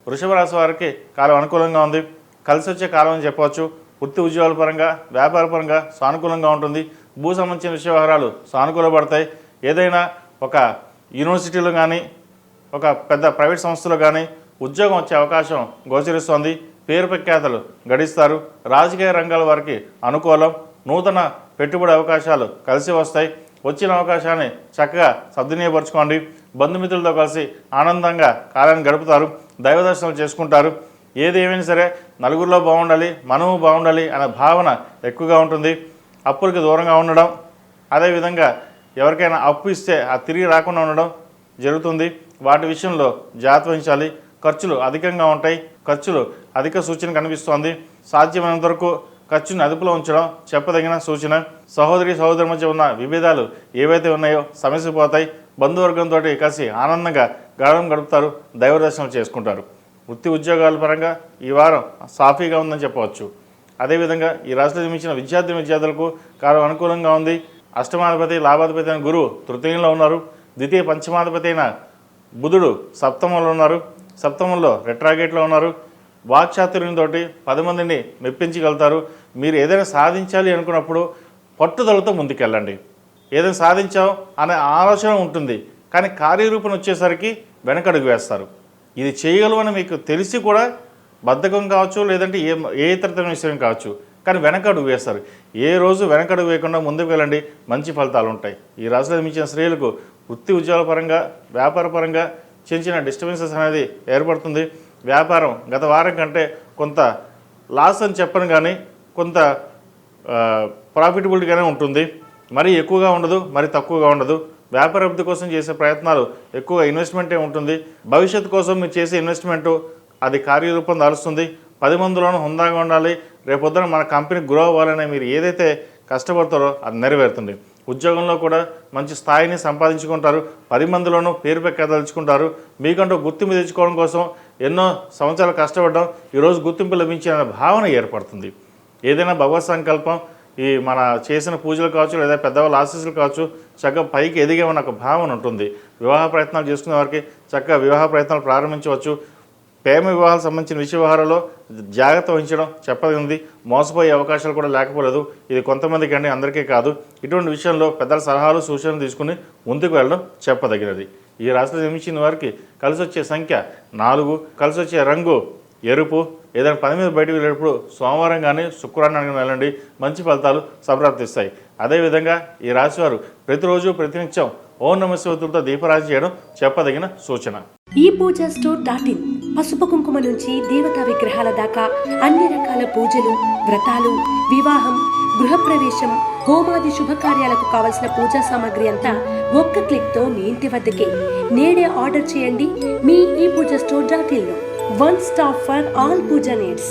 వృషభ రాశి వారికి కాలం అనుకూలంగా ఉంది, కలిసి వచ్చే కాలం అని చెప్పవచ్చు. వృత్తి ఉద్యోగాల పరంగా, వ్యాపార పరంగా సానుకూలంగా ఉంటుంది. భూ సంబంధించిన విషయ వ్యవహారాలు సానుకూలపడతాయి. ఏదైనా ఒక యూనివర్సిటీలో కానీ, ఒక పెద్ద ప్రైవేట్ సంస్థలో కానీ ఉద్యోగం వచ్చే అవకాశం గోచరిస్తోంది. పేరు ప్రఖ్యాతలు గడిస్తారు. రాజకీయ రంగాల వారికి అనుకూలం. నూతన పెట్టుబడి అవకాశాలు కలిసి వస్తాయి. వచ్చిన అవకాశాన్ని చక్కగా సద్వినియోగపరచుకోండి. బంధుమిత్రులతో కలిసి ఆనందంగా కాలాన్ని గడుపుతారు. దైవ దర్శనం చేసుకుంటారు. ఏది ఏమైనా సరే నలుగురిలో బాగుండాలి, మనము బాగుండాలి అనే భావన ఎక్కువగా ఉంటుంది. అప్పులకి దూరంగా ఉండడం, అదేవిధంగా ఎవరికైనా అప్పు ఇస్తే అది తిరిగి రాకుండా ఉండడం జరుగుతుంది. వాటి విషయంలో జాగ్రత్త వహించాలి. ఖర్చులు అధికంగా ఉంటాయి. ఖర్చులు అధిక సూచన కనిపిస్తోంది. సాధ్యమైనంత వరకు ఖర్చును అదుపులో ఉంచడం చెప్పదగిన సూచన. సహోదరి మధ్య ఉన్న విభేదాలు ఏవైతే ఉన్నాయో సమస్యపోతాయి. బంధువర్గంతో కలిసి ఆనందంగా గడుపుతారు. దైవ దర్శనం చేసుకుంటారు. వృత్తి ఉద్యోగాల పరంగా ఈ వారం సాఫీగా ఉందని చెప్పవచ్చు. అదేవిధంగా ఈ రాశిలో జన్మించిన విద్యార్థులకు కాలం అనుకూలంగా ఉంది. అష్టమాధిపతి లాభాధిపతి అయిన గురువు తృతీయంలో ఉన్నారు. ద్వితీయ పంచమాధిపతి అయిన బుధుడు సప్తమంలో ఉన్నారు. సప్తమంలో రెట్రాగేట్లో ఉన్నారు. వాక్చాతుర్యంతో 10 మందిని మెప్పించగలుగుతారు. మీరు ఏదైనా సాధించాలి అనుకున్నప్పుడు పట్టుదలతో ముందుకెళ్ళండి. ఏదైనా సాధించాం అనే ఆలోచన ఉంటుంది, కానీ కార్యరూపం వచ్చేసరికి వెనకడుగు వేస్తారు. ఇది చేయగలమని మీకు తెలిసి కూడా బద్ధకం కావచ్చు, లేదంటే ఏ ఇతరమైన విషయం కావచ్చు, కానీ వెనకడుగు వేస్తారు. ఏ రోజు వెనకడుగు వేయకుండా ముందుకు వెళ్ళండి, మంచి ఫలితాలు ఉంటాయి. ఈ రాశిలో జన్మించిన స్త్రీలకు వృత్తి ఉద్యోగాల పరంగా, వ్యాపార పరంగా చిన్న డిస్టర్బెన్సెస్ అనేది ఏర్పడుతుంది. వ్యాపారం గత వారం కంటే కొంత లాస్ అని చెప్పను, కానీ కొంత ప్రాఫిటబిలిటీగానే ఉంటుంది. మరీ ఎక్కువగా ఉండదు, మరీ తక్కువగా ఉండదు. వ్యాపార అభివృద్ధి కోసం చేసే ప్రయత్నాలు ఎక్కువ ఇన్వెస్ట్మెంటే ఉంటుంది. భవిష్యత్తు కోసం మీరు చేసే ఇన్వెస్ట్మెంటు అది కార్యరూపం దాలుస్తుంది. 10 మందిలోనూ హుందాగా ఉండాలి. రేపొద్దున మన కంపెనీ గ్రో అవ్వాలని మీరు ఏదైతే కష్టపడతారో అది నెరవేరుతుంది. ఉద్యోగంలో కూడా మంచి స్థాయిని సంపాదించుకుంటారు. 10 మందిలోనూ పేరు ప్రఖ్యాతలుచుకుంటారు. మీకంటూ గుర్తింపు తెచ్చుకోవడం కోసం ఎన్నో సంవత్సరాలు కష్టపడడం ఈరోజు గుర్తింపు లభించిన భావన ఏర్పడుతుంది. ఏదైనా భగవత్ సంకల్పం, ఈ మన చేసిన పూజలు కావచ్చు, లేదా పెద్దవాళ్ళ ఆశీస్సులు కావచ్చు, చక్కగా పైకి ఎదిగేమన్న ఒక భావన ఉంటుంది. వివాహ ప్రయత్నాలు చేసుకునే వారికి చక్కగా వివాహ ప్రయత్నాలు ప్రారంభించవచ్చు. ప్రేమ వివాహాలకు సంబంధించిన విషయ వ్యవహారాల్లో జాగ్రత్త వహించడం చెప్పదగింది. మోసపోయే అవకాశాలు కూడా లేకపోలేదు. ఇది కొంతమందికి అండి, అందరికీ కాదు. ఇటువంటి విషయంలో పెద్దల సలహాలు సూచనలు తీసుకుని ముందుకు వెళ్ళడం చెప్పదగినది. ఈ రాశిలో జన్మించిన వారికి కలిసి వచ్చే సంఖ్య 4, కలిసి వచ్చే రంగు ఎరుపు. ఏదైనా పని మీద బయటకు వెళ్ళేటప్పుడు సోమవారం కానీ శుక్రవారం వెళ్ళండి, మంచి ఫలితాలు సంప్రాప్తిస్తాయి. అదేవిధంగా ఈ రాశివారు ప్రతిరోజు ప్రతినిత్యం ఓం నమః శివాయతో దీపారాధన చేయడం చెప్పదగిన సూచన. ఈ పూజా స్టోర్.in పసుపు కుంకుమ నుంచి దేవతా విగ్రహాల దాకా అన్ని రకాల పూజలు, వ్రతాలు, వివాహం, గృహప్రవేశం, హోమాది శుభకార్యాలకు కావలసిన పూజా సామాగ్రి అంతా ఒక్క క్లిక్తో మీ ఇంటి వద్దకే. నేడే ఆర్డర్ చేయండి మీ ఈ పూజా స్టోర్.in లో. One stop for all puja needs.